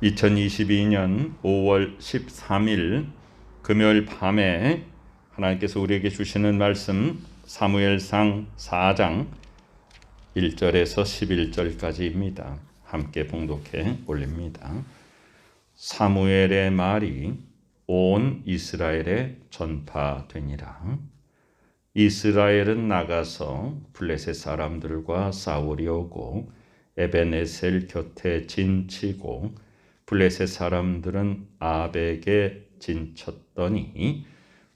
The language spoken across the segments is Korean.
2022년 5월 13일 금요일 밤에 하나님께서 우리에게 주시는 말씀 사무엘상 4장 1절에서 11절까지입니다. 함께 봉독해 올립니다. 사무엘의 말이 온 이스라엘에 전파되니라. 이스라엘은 나가서 블레셋 사람들과 싸우려 오고 에벤에셀 곁에 진치고 블레셋 사람들은 아벡에 진쳤더니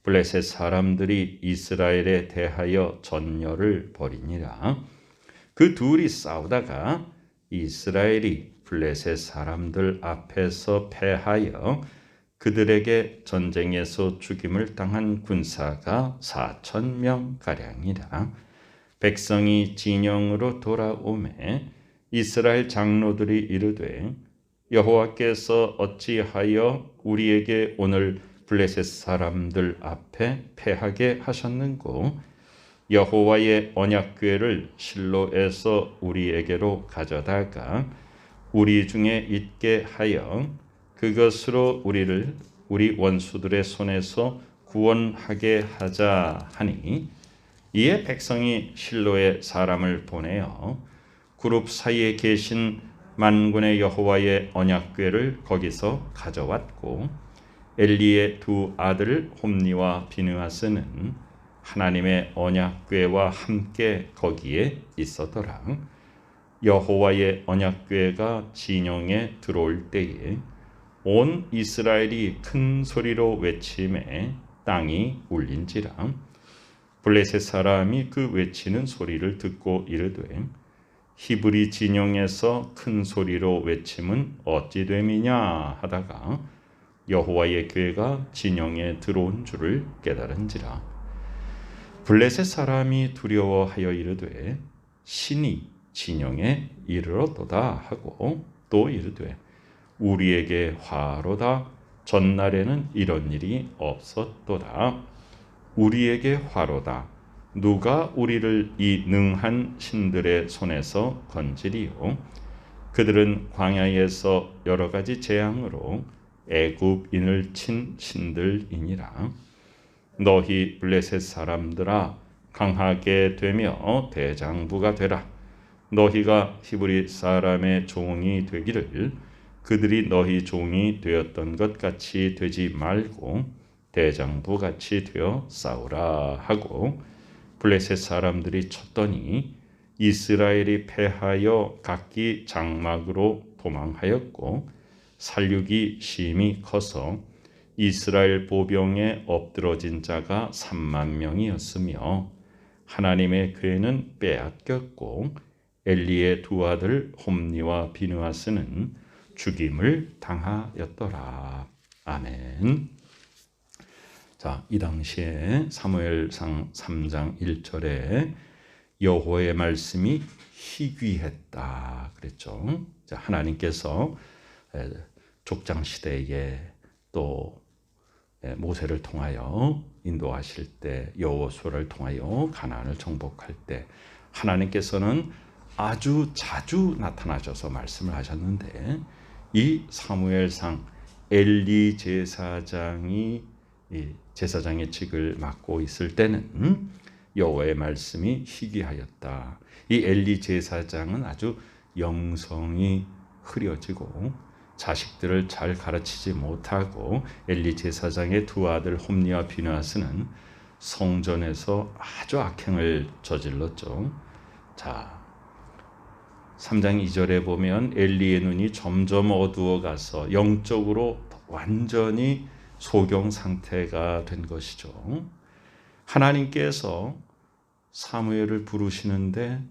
블레셋 사람들이 이스라엘에 대하여 전열을 벌이니라. 그 둘이 싸우다가 이스라엘이 블레셋 사람들 앞에서 패하여 그들에게 전쟁에서 죽임을 당한 군사가 4,000명 가량이라. 백성이 진영으로 돌아오매 이스라엘 장로들이 이르되 여호와께서 어찌하여 우리에게 오늘 블레셋 사람들 앞에 패하게 하셨는고 여호와의 언약궤를 실로에서 우리에게로 가져다가 우리 중에 있게 하여 그것으로 우리를 우리 원수들의 손에서 구원하게 하자 하니 이에 백성이 실로에 사람을 보내어 그룹 사이에 계신 만군의 여호와의 언약궤를 거기서 가져왔고 엘리의 두 아들 홈니와 비느하스는 하나님의 언약궤와 함께 거기에 있었더라. 여호와의 언약궤가 진영에 들어올 때에 온 이스라엘이 큰 소리로 외치매 땅이 울린지라. 블레셋 사람이 그 외치는 소리를 듣고 이르되 히브리 진영에서 큰 소리로 외침은 어찌 됨이냐 하다가 여호와의 궤가 진영에 들어온 줄을 깨달은지라. 블레셋 사람이 두려워하여 이르되 신이 진영에 이르렀도다 하고 또 이르되 우리에게 화로다. 전날에는 이런 일이 없었도다. 우리에게 화로다. 누가 우리를 이 능한 신들의 손에서 건지리요. 그들은 광야에서 여러 가지 재앙으로 애굽인을 친 신들이니라. 너희 블레셋 사람들아 강하게 되며 대장부가 되라. 너희가 히브리 사람의 종이 되기를 그들이 너희 종이 되었던 것 같이 되지 말고 대장부 같이 되어 싸우라 하고 블레셋 사람들이 쳤더니 이스라엘이 패하여 각기 장막으로 도망하였고 살육이 심히 커서 이스라엘 보병에 엎드러진 자가 30,000명이었으며 하나님의 궤는 빼앗겼고 엘리의 두 아들 홈니와 비느하스는 죽임을 당하였더라. 아멘. 자, 이 당시에 사무엘상 3장 1절에 여호와의 말씀이 희귀했다 그랬죠. 자, 하나님께서 족장 시대에 또 모세를 통하여 인도하실 때 여호수아를 통하여 가나안을 정복할 때 하나님께서는 아주 자주 나타나셔서 말씀을 하셨는데 이 사무엘상 엘리 제사장이 제사장의 직을 맡고 있을 때는 여호와의 말씀이 희귀하였다. 이 엘리 제사장은 아주 영성이 흐려지고 자식들을 잘 가르치지 못하고 엘리 제사장의 두 아들 홈니와 비느하스는 성전에서 아주 악행을 저질렀죠. 자, 3장 2절에 보면 엘리의 눈이 점점 어두워가서 영적으로 완전히 소경 상태가 된 것이죠. 하나님께서 사무엘을 부르시는데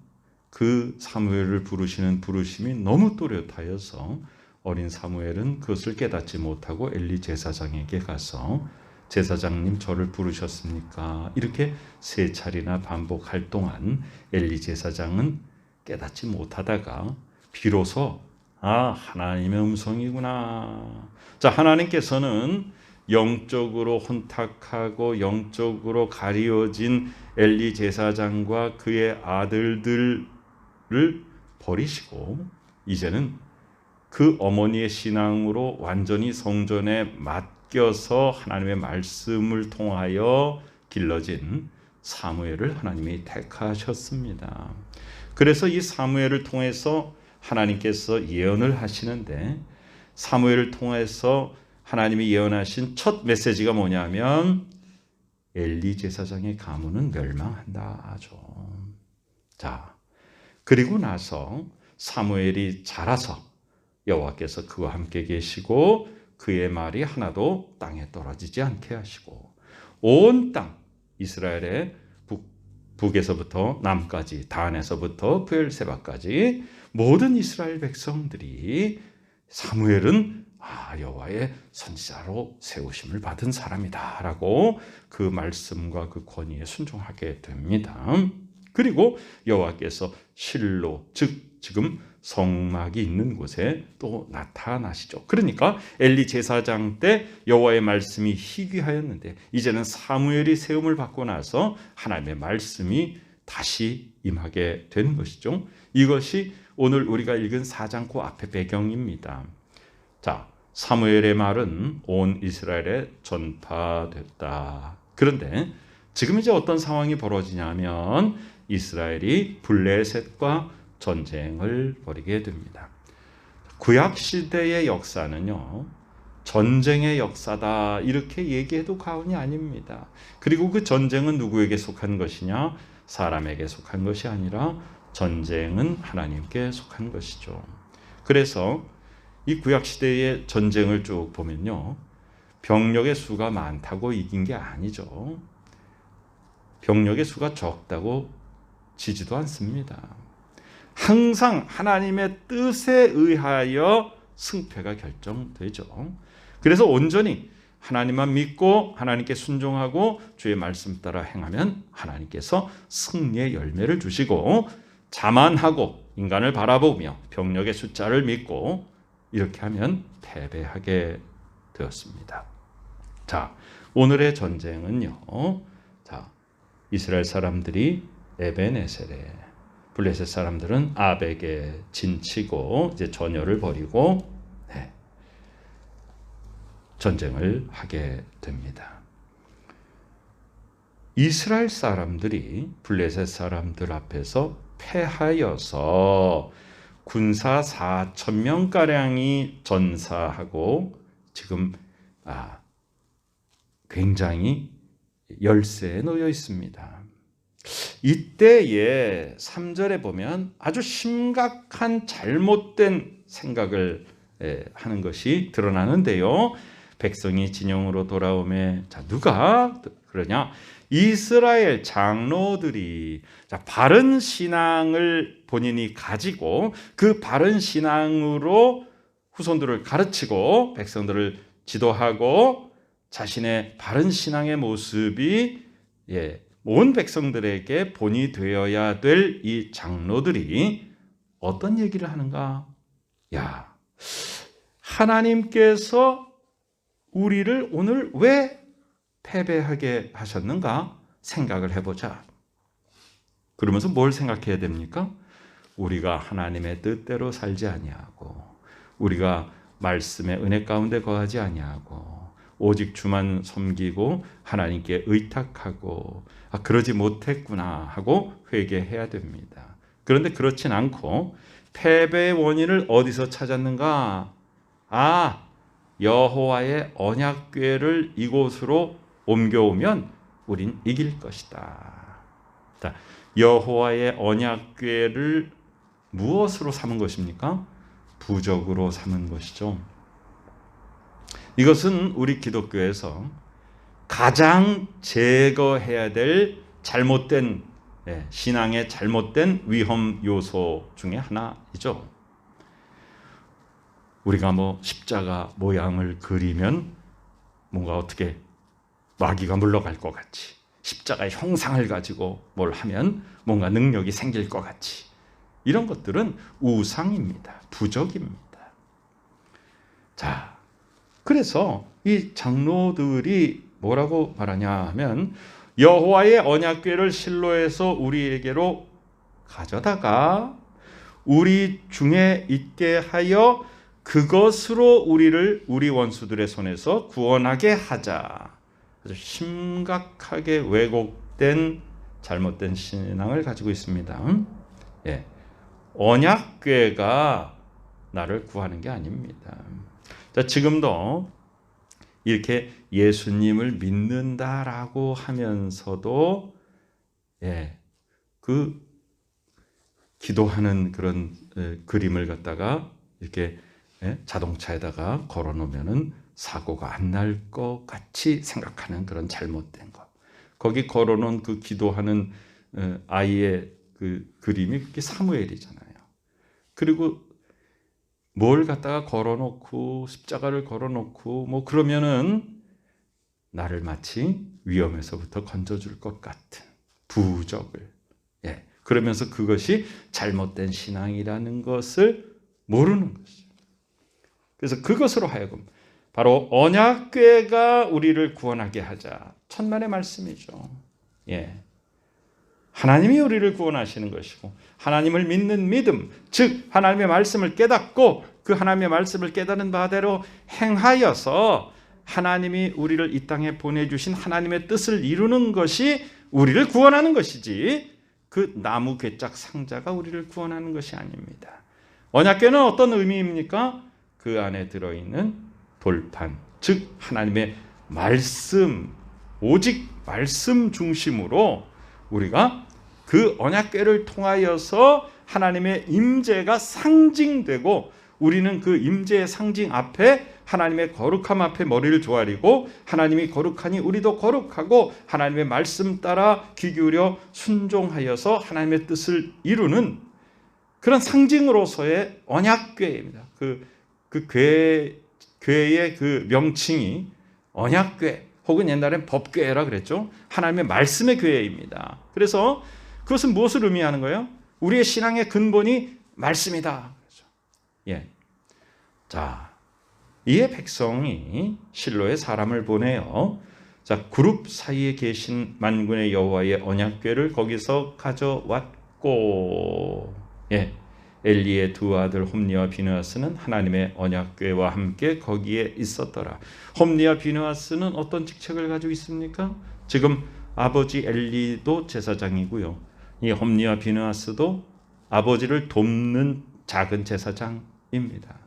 그 사무엘을 부르시는 부르심이 너무 또렷하여서 어린 사무엘은 그것을 깨닫지 못하고 엘리 제사장에게 가서 제사장님 저를 부르셨습니까? 이렇게 3차례나 반복할 동안 엘리 제사장은 깨닫지 못하다가 비로소 하나님의 음성이구나. 자, 하나님께서는 영적으로 혼탁하고 영적으로 가리워진 엘리 제사장과 그의 아들들을 버리시고 이제는 그 어머니의 신앙으로 완전히 성전에 맡겨서 하나님의 말씀을 통하여 길러진 사무엘을 하나님이 택하셨습니다. 그래서 이 사무엘을 통해서 하나님께서 예언을 하시는데, 사무엘을 통해서 하나님이 예언하신 첫 메시지가 뭐냐면 엘리 제사장의 가문은 멸망한다죠. 자, 그리고 나서 사무엘이 자라서 여호와께서 그와 함께 계시고 그의 말이 하나도 땅에 떨어지지 않게 하시고 온 땅 이스라엘의 북에서부터 남까지, 단에서부터 브엘세바까지 모든 이스라엘 백성들이 사무엘은 여호와의 선지자로 세우심을 받은 사람이다라고 그 말씀과 그 권위에 순종하게 됩니다. 그리고 여호와께서 실로, 즉 지금 성막이 있는 곳에 또 나타나시죠. 그러니까 엘리 제사장 때 여호와의 말씀이 희귀하였는데 이제는 사무엘이 세움을 받고 나서 하나님의 말씀이 다시 임하게 된 것이죠. 이것이 오늘 우리가 읽은 4장 그 앞에 배경입니다. 자, 사무엘의 말은 온 이스라엘에 전파됐다. 그런데 지금 이제 어떤 상황이 벌어지냐면 이스라엘이 블레셋과 전쟁을 벌이게 됩니다. 구약 시대의 역사는요, 전쟁의 역사다 이렇게 얘기해도 과언이 아닙니다. 그리고 그 전쟁은 누구에게 속한 것이냐? 사람에게 속한 것이 아니라 전쟁은 하나님께 속한 것이죠. 그래서 이 구약 시대의 전쟁을 쭉 보면요, 병력의 수가 많다고 이긴 게 아니죠. 병력의 수가 적다고 지지도 않습니다. 항상 하나님의 뜻에 의하여 승패가 결정되죠. 그래서 온전히 하나님만 믿고 하나님께 순종하고 주의 말씀 따라 행하면 하나님께서 승리의 열매를 주시고, 자만하고 인간을 바라보며 병력의 숫자를 믿고 이렇게 하면 패배하게 되었습니다. 자, 오늘의 전쟁은요, 자, 이스라엘 사람들이 에벤에셀에, 블레셋 사람들은 아벡에 진치고 이제 전열을 벌이고 전쟁을 하게 됩니다. 이스라엘 사람들이 블레셋 사람들 앞에서 패하여서 군사 4,000명가량이 전사하고 지금 굉장히 열세에 놓여 있습니다. 이때에 3절에 보면 아주 심각한 잘못된 생각을 하는 것이 드러나는데요. 백성이 진영으로 돌아오매, 자, 누가 그러냐? 이스라엘 장로들이 바른 신앙을 본인이 가지고 그 바른 신앙으로 후손들을 가르치고 백성들을 지도하고 자신의 바른 신앙의 모습이 온 백성들에게 본이 되어야 될 이 장로들이 어떤 얘기를 하는가? 야, 하나님께서 우리를 오늘 왜 패배하게 하셨는가 생각을 해보자. 그러면서 뭘 생각해야 됩니까? 우리가 하나님의 뜻대로 살지 아니하고, 우리가 말씀의 은혜 가운데 거하지 아니하고, 오직 주만 섬기고 하나님께 의탁하고, 그러지 못했구나 하고 회개해야 됩니다. 그런데 그렇진 않고 패배의 원인을 어디서 찾았는가? 여호와의 언약궤를 이곳으로 옮겨오면 우린 이길 것이다. 자, 여호와의 언약궤를 무엇으로 삼은 것입니까? 부적으로 삼은 것이죠. 이것은 우리 기독교에서 가장 제거해야 될 잘못된 신앙의 잘못된 위험 요소 중에 하나이죠. 우리가 십자가 모양을 그리면 뭔가 어떻게 마귀가 물러갈 것 같이, 십자가의 형상을 가지고 뭘 하면 뭔가 능력이 생길 것 같이, 이런 것들은 우상입니다. 부적입니다. 자, 그래서 이 장로들이 뭐라고 말하냐 하면, 여호와의 언약궤를 실로에서 우리에게로 가져다가 우리 중에 있게 하여 그것으로 우리를 우리 원수들의 손에서 구원하게 하자. 아주 심각하게 왜곡된 잘못된 신앙을 가지고 있습니다. 예. 언약궤가 나를 구하는 게 아닙니다. 자, 지금도 이렇게 예수님을 믿는다라고 하면서도 그 기도하는 그런 그림을 갖다가 이렇게 자동차에다가 걸어놓으면은 사고가 안 날 것 같이 생각하는 그런 잘못된 것. 거기 걸어놓은 그 기도하는 아이의 그 그림이 그게 사무엘이잖아요. 그리고 뭘 갖다가 걸어놓고 십자가를 걸어놓고 뭐 그러면은 나를 마치 위험에서부터 건져줄 것 같은 부적을 그러면서 그것이 잘못된 신앙이라는 것을 모르는 것이죠. 그래서 그것으로 하여금 바로 언약궤가 우리를 구원하게 하자. 천만의 말씀이죠. 하나님이 우리를 구원하시는 것이고 하나님을 믿는 믿음, 즉 하나님의 말씀을 깨닫고 그 하나님의 말씀을 깨닫는 바대로 행하여서 하나님이 우리를 이 땅에 보내주신 하나님의 뜻을 이루는 것이 우리를 구원하는 것이지 그 나무 괴짝 상자가 우리를 구원하는 것이 아닙니다. 언약궤는 어떤 의미입니까? 그 안에 들어있는 돌판, 즉 하나님의 말씀, 오직 말씀 중심으로 우리가 그 언약궤를 통하여서 하나님의 임재가 상징되고 우리는 그 임재의 상징 앞에 하나님의 거룩함 앞에 머리를 조아리고 하나님이 거룩하니 우리도 거룩하고 하나님의 말씀 따라 귀 기울여 순종하여서 하나님의 뜻을 이루는 그런 상징으로서의 언약궤입니다. 그 궤의 그 명칭이 언약궤 혹은 옛날엔 법궤라 그랬죠. 하나님의 말씀의 궤입니다. 그래서 그것은 무엇을 의미하는 거예요? 우리의 신앙의 근본이 말씀이다. 자, 이에 백성이 실로에 사람을 보내요. 자, 그룹 사이에 계신 만군의 여호와의 언약궤를 거기서 가져왔고, 엘리의 두 아들 홈니와 비느하스는 하나님의 언약궤와 함께 거기에 있었더라. 홈니와 비느하스는 어떤 직책을 가지고 있습니까? 지금 아버지 엘리도 제사장이고요. 이 홈니와 비느하스도 아버지를 돕는 작은 제사장입니다.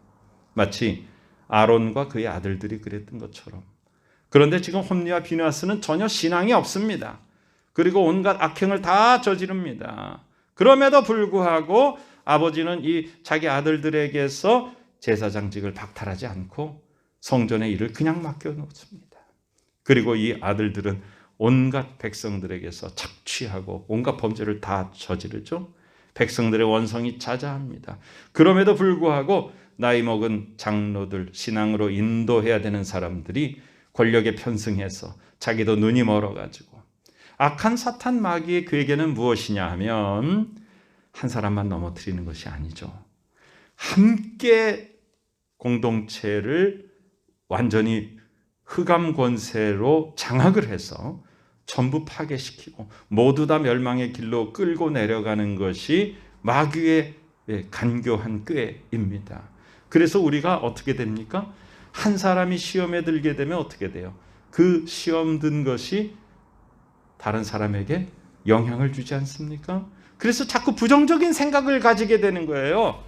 마치 아론과 그의 아들들이 그랬던 것처럼. 그런데 지금 홈니와 비느하스는 전혀 신앙이 없습니다. 그리고 온갖 악행을 다 저지릅니다. 그럼에도 불구하고 아버지는 이 자기 아들들에게서 제사장직을 박탈하지 않고 성전의 일을 그냥 맡겨놓습니다. 그리고 이 아들들은 온갖 백성들에게서 착취하고 온갖 범죄를 다 저지르죠. 백성들의 원성이 자자합니다. 그럼에도 불구하고 나이 먹은 장로들, 신앙으로 인도해야 되는 사람들이 권력에 편승해서 자기도 눈이 멀어가지고 악한 사탄 마귀의 그에게는 무엇이냐 하면 한 사람만 넘어뜨리는 것이 아니죠. 함께 공동체를 완전히 흑암 권세로 장악을 해서 전부 파괴시키고 모두 다 멸망의 길로 끌고 내려가는 것이 마귀의 간교한 꾀입니다. 그래서 우리가 어떻게 됩니까? 한 사람이 시험에 들게 되면 어떻게 돼요? 그 시험 든 것이 다른 사람에게 영향을 주지 않습니까? 그래서 자꾸 부정적인 생각을 가지게 되는 거예요.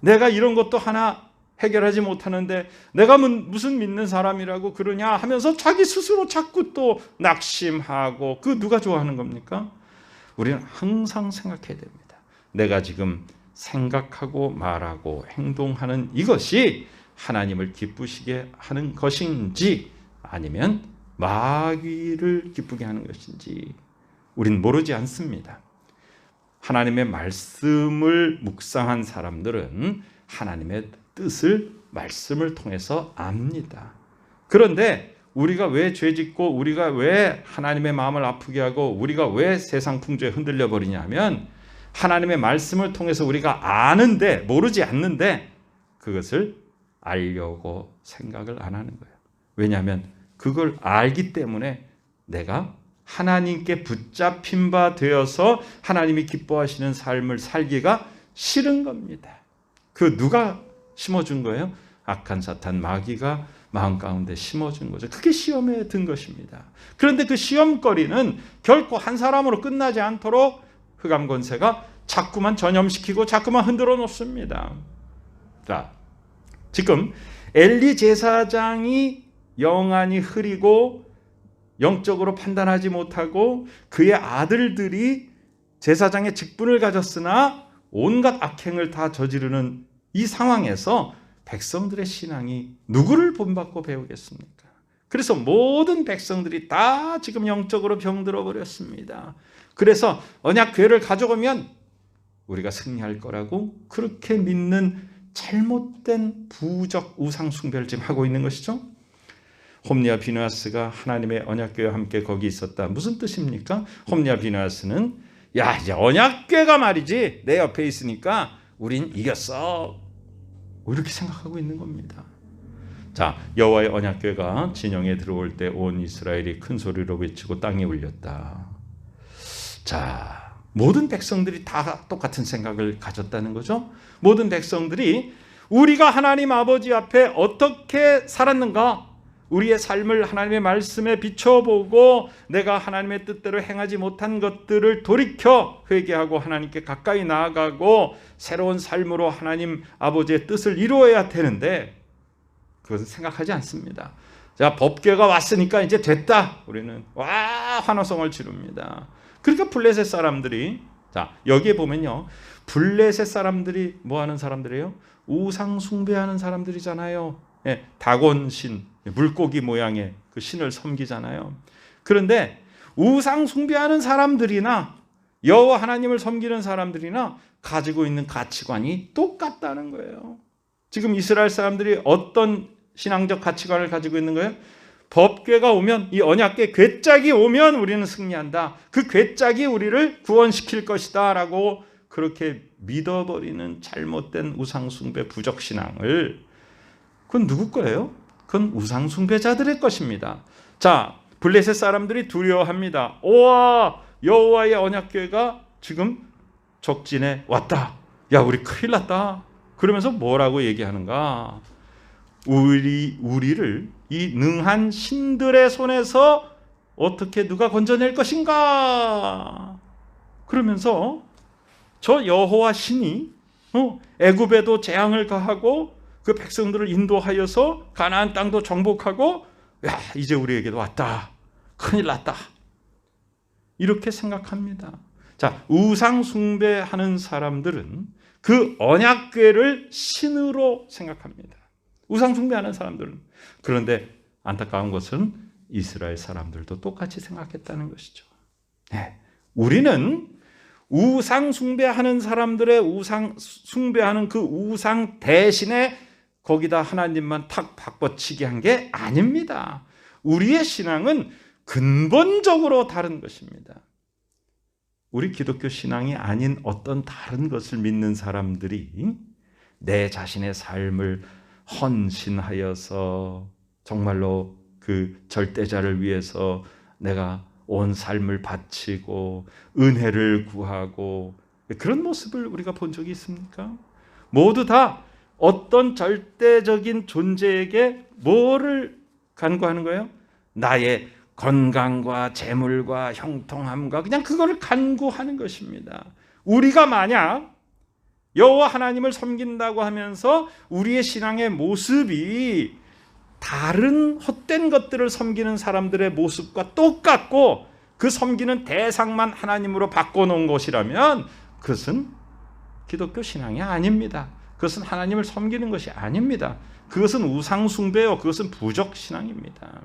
내가 이런 것도 하나 해결하지 못하는데 내가 무슨 믿는 사람이라고 그러냐 하면서 자기 스스로 자꾸 또 낙심하고 그 누가 좋아하는 겁니까? 우리는 항상 생각해야 됩니다. 내가 지금 생각하고 말하고 행동하는 이것이 하나님을 기쁘시게 하는 것인지 아니면 마귀를 기쁘게 하는 것인지 우린 모르지 않습니다. 하나님의 말씀을 묵상한 사람들은 하나님의 뜻을 말씀을 통해서 압니다. 그런데 우리가 왜 죄짓고 우리가 왜 하나님의 마음을 아프게 하고 우리가 왜 세상 풍조에 흔들려 버리냐면 하나님의 말씀을 통해서 우리가 아는데 모르지 않는데 그것을 알려고 생각을 안 하는 거예요. 왜냐하면 그걸 알기 때문에 내가 하나님께 붙잡힌 바 되어서 하나님이 기뻐하시는 삶을 살기가 싫은 겁니다. 그 누가 심어준 거예요? 악한 사탄 마귀가 마음 가운데 심어준 거죠. 그게 시험에 든 것입니다. 그런데 그 시험거리는 결코 한 사람으로 끝나지 않도록 흑암 권세가 자꾸만 전염시키고 자꾸만 흔들어 놓습니다. 자, 지금 엘리 제사장이 영안이 흐리고 영적으로 판단하지 못하고 그의 아들들이 제사장의 직분을 가졌으나 온갖 악행을 다 저지르는 이 상황에서 백성들의 신앙이 누구를 본받고 배우겠습니까? 그래서 모든 백성들이 다 지금 영적으로 병들어 버렸습니다. 그래서 언약궤를 가져오면 우리가 승리할 거라고 그렇게 믿는 잘못된 부적 우상 숭배를 지금 하고 있는 것이죠. 홈리와 비느하스가 하나님의 언약궤와 함께 거기 있었다. 무슨 뜻입니까? 홈리와 비느하스는 야, 이제 언약궤가 말이지 내 옆에 있으니까 우린 이겼어, 이렇게 생각하고 있는 겁니다. 자, 여호와의 언약궤가 진영에 들어올 때 온 이스라엘이 큰 소리로 외치고 땅이 울렸다. 자, 모든 백성들이 다 똑같은 생각을 가졌다는 거죠. 모든 백성들이 우리가 하나님 아버지 앞에 어떻게 살았는가, 우리의 삶을 하나님의 말씀에 비춰보고 내가 하나님의 뜻대로 행하지 못한 것들을 돌이켜 회개하고 하나님께 가까이 나아가고 새로운 삶으로 하나님 아버지의 뜻을 이루어야 되는데 그것은 생각하지 않습니다. 자, 법궤가 왔으니까 이제 됐다, 우리는 와 환호성을 지릅니다. 그러니까 블레셋 사람들이, 자 여기에 보면요, 블레셋 사람들이 뭐 하는 사람들이에요? 우상 숭배하는 사람들이잖아요. 예, 다곤신, 물고기 모양의 그 신을 섬기잖아요. 그런데 우상 숭배하는 사람들이나 여호와 하나님을 섬기는 사람들이나 가지고 있는 가치관이 똑같다는 거예요. 지금 이스라엘 사람들이 어떤 신앙적 가치관을 가지고 있는 거예요? 법궤가 오면, 이 언약궤 궤짝이 오면 우리는 승리한다, 그 궤짝이 우리를 구원시킬 것이다 라고 그렇게 믿어버리는 잘못된 우상숭배 부적신앙을, 그건 누구 거예요? 그건 우상숭배자들의 것입니다. 자, 블레셋 사람들이 두려워합니다. 오와, 여호와의 언약궤가 지금 적진에 왔다, 야 우리 큰일 났다. 그러면서 뭐라고 얘기하는가? 우리를 이 능한 신들의 손에서 어떻게 누가 건져낼 것인가? 그러면서 저 여호와 신이 애굽에도 재앙을 가하고 그 백성들을 인도하여서 가나안 땅도 정복하고, 야 이제 우리에게도 왔다, 큰일 났다, 이렇게 생각합니다. 자, 우상 숭배하는 사람들은 그 언약궤를 신으로 생각합니다. 우상 숭배하는 사람들은. 그런데 안타까운 것은 이스라엘 사람들도 똑같이 생각했다는 것이죠. 네. 우리는 우상 숭배하는 사람들의 우상 숭배하는 그 우상 대신에 거기다 하나님만 탁 바꿔치기 한 게 아닙니다. 우리의 신앙은 근본적으로 다른 것입니다. 우리 기독교 신앙이 아닌 어떤 다른 것을 믿는 사람들이 내 자신의 삶을 헌신하여서 정말로 그 절대자를 위해서 내가 온 삶을 바치고 은혜를 구하고, 그런 모습을 우리가 본 적이 있습니까? 모두 다 어떤 절대적인 존재에게 뭐를 간구하는 거예요? 나의 건강과 재물과 형통함과 그냥 그거를 간구하는 것입니다. 우리가 만약 여호와 하나님을 섬긴다고 하면서 우리의 신앙의 모습이 다른 헛된 것들을 섬기는 사람들의 모습과 똑같고 그 섬기는 대상만 하나님으로 바꿔놓은 것이라면 그것은 기독교 신앙이 아닙니다. 그것은 하나님을 섬기는 것이 아닙니다. 그것은 우상 숭배요, 그것은 부적 신앙입니다.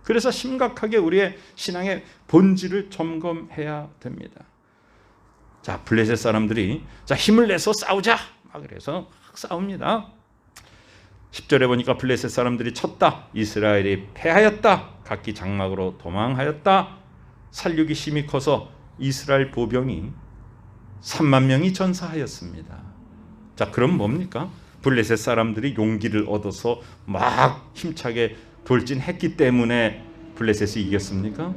그래서 심각하게 우리의 신앙의 본질을 점검해야 됩니다. 자, 블레셋 사람들이 자 힘을 내서 싸우자 막 그래서 싸웁니다. 10절에 보니까 블레셋 사람들이 쳤다, 이스라엘이 패하였다, 각기 장막으로 도망하였다. 살육이 심히 커서 이스라엘 보병이 3만 명이 전사하였습니다. 자, 그럼 뭡니까? 블레셋 사람들이 용기를 얻어서 막 힘차게 돌진했기 때문에 블레셋이 이겼습니까?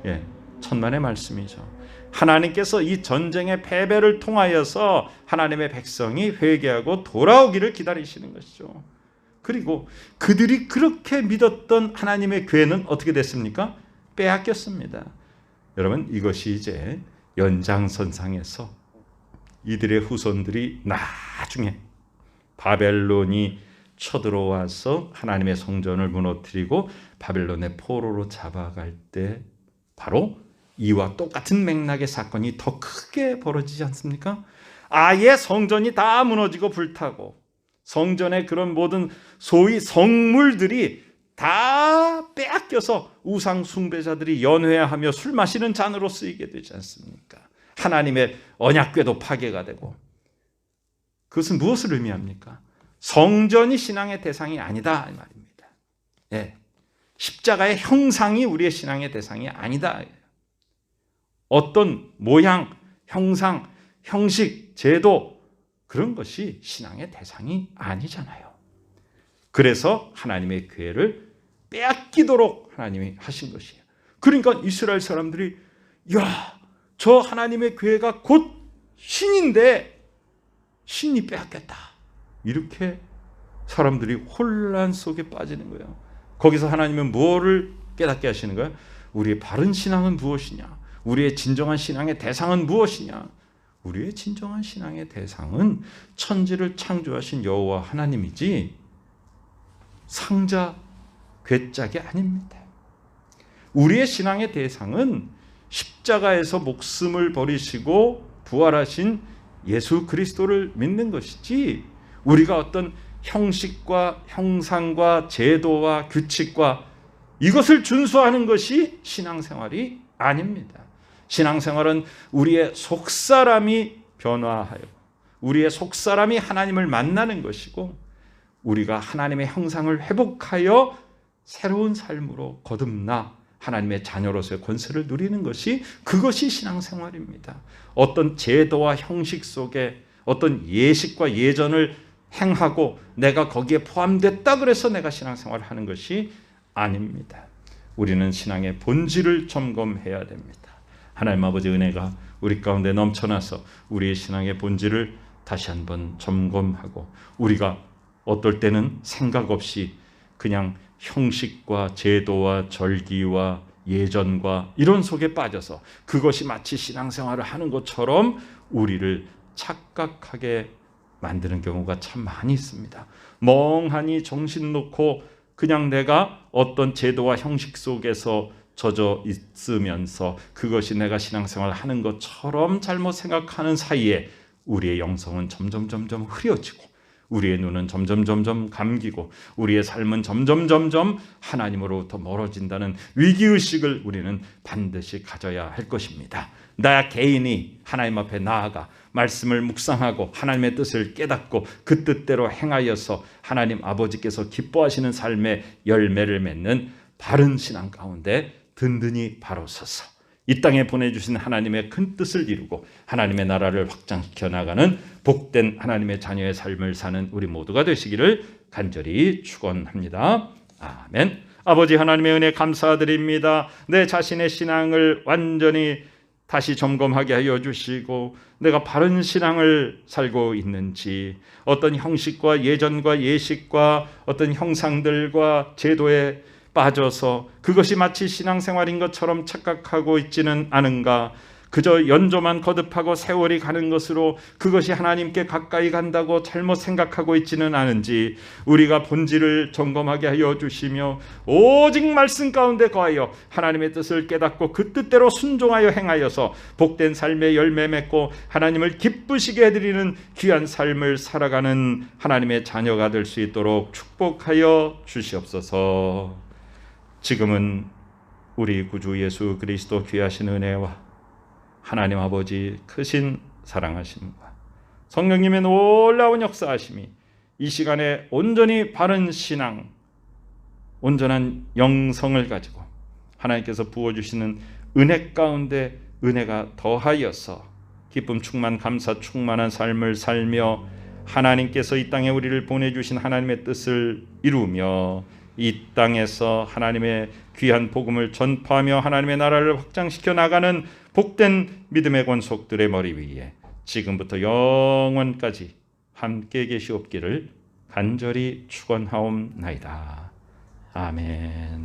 예, 천만의 말씀이죠. 하나님께서 이 전쟁의 패배를 통하여서 하나님의 백성이 회개하고 돌아오기를 기다리시는 것이죠. 그리고 그들이 그렇게 믿었던 하나님의 교회는 어떻게 됐습니까? 빼앗겼습니다. 여러분, 이것이 이제 연장선상에서 이들의 후손들이 나중에 바벨론이 쳐들어와서 하나님의 성전을 무너뜨리고 바벨론의 포로로 잡아갈 때 바로 이와 똑같은 맥락의 사건이 더 크게 벌어지지 않습니까? 아예 성전이 다 무너지고 불타고 성전의 그런 모든 소위 성물들이 다 빼앗겨서 우상 숭배자들이 연회하며 술 마시는 잔으로 쓰이게 되지 않습니까? 하나님의 언약궤도 파괴가 되고, 그것은 무엇을 의미합니까? 성전이 신앙의 대상이 아니다 이 말입니다. 예. 십자가의 형상이 우리의 신앙의 대상이 아니다. 어떤 모양, 형상, 형식, 제도, 그런 것이 신앙의 대상이 아니잖아요. 그래서 하나님의 교회를 빼앗기도록 하나님이 하신 것이에요. 그러니까 이스라엘 사람들이 야, 저 하나님의 교회가 곧 신인데 신이 빼앗겼다, 이렇게 사람들이 혼란 속에 빠지는 거예요. 거기서 하나님은 무엇을 깨닫게 하시는 거예요? 우리의 바른 신앙은 무엇이냐? 우리의 진정한 신앙의 대상은 무엇이냐? 우리의 진정한 신앙의 대상은 천지를 창조하신 여호와 하나님이지 상자 괴짝이 아닙니다. 우리의 신앙의 대상은 십자가에서 목숨을 버리시고 부활하신 예수 그리스도를 믿는 것이지, 우리가 어떤 형식과 형상과 제도와 규칙과 이것을 준수하는 것이 신앙생활이 아닙니다. 신앙생활은 우리의 속사람이 변화하여 우리의 속사람이 하나님을 만나는 것이고, 우리가 하나님의 형상을 회복하여 새로운 삶으로 거듭나 하나님의 자녀로서의 권세를 누리는 것이, 그것이 신앙생활입니다. 어떤 제도와 형식 속에 어떤 예식과 예전을 행하고 내가 거기에 포함됐다 그래서 내가 신앙생활을 하는 것이 아닙니다. 우리는 신앙의 본질을 점검해야 됩니다. 하나님 아버지 은혜가 우리 가운데 넘쳐나서 우리의 신앙의 본질을 다시 한번 점검하고, 우리가 어떨 때는 생각 없이 그냥 형식과 제도와 절기와 예전과 이런 속에 빠져서 그것이 마치 신앙생활을 하는 것처럼 우리를 착각하게 만드는 경우가 참 많이 있습니다. 멍하니 정신 놓고 그냥 내가 어떤 제도와 형식 속에서 젖어 있으면서 그것이 내가 신앙생활을 하는 것처럼 잘못 생각하는 사이에 우리의 영성은 점점 흐려지고, 우리의 눈은 점점 감기고, 우리의 삶은 점점 하나님으로부터 멀어진다는 위기의식을 우리는 반드시 가져야 할 것입니다. 나 개인이 하나님 앞에 나아가 말씀을 묵상하고 하나님의 뜻을 깨닫고 그 뜻대로 행하여서 하나님 아버지께서 기뻐하시는 삶의 열매를 맺는 바른 신앙 가운데 든든히 바로 서서 이 땅에 보내주신 하나님의 큰 뜻을 이루고 하나님의 나라를 확장시켜 나가는 복된 하나님의 자녀의 삶을 사는 우리 모두가 되시기를 간절히 축원합니다. 아멘. 아버지 하나님의 은혜 감사드립니다. 내 자신의 신앙을 완전히 다시 점검하게 하여 주시고, 내가 바른 신앙을 살고 있는지, 어떤 형식과 예전과 예식과 어떤 형상들과 제도에 빠져서 그것이 마치 신앙생활인 것처럼 착각하고 있지는 않은가? 그저 연조만 거듭하고 세월이 가는 것으로 그것이 하나님께 가까이 간다고 잘못 생각하고 있지는 않은지 우리가 본질을 점검하게 하여 주시며, 오직 말씀 가운데 거하여 하나님의 뜻을 깨닫고 그 뜻대로 순종하여 행하여서 복된 삶의 열매 맺고 하나님을 기쁘시게 해드리는 귀한 삶을 살아가는 하나님의 자녀가 될 수 있도록 축복하여 주시옵소서. 지금은 우리 구주 예수 그리스도 귀하신 은혜와 하나님 아버지 크신 사랑하심과 성령님의 놀라운 역사하심이 이 시간에 온전히 바른 신앙, 온전한 영성을 가지고 하나님께서 부어주시는 은혜 가운데 은혜가 더하여서 기쁨 충만 감사 충만한 삶을 살며 하나님께서 이 땅에 우리를 보내주신 하나님의 뜻을 이루며 이 땅에서 하나님의 귀한 복음을 전파하며 하나님의 나라를 확장시켜 나가는 복된 믿음의 권속들의 머리 위에 지금부터 영원까지 함께 계시옵기를 간절히 축원하옵나이다. 아멘.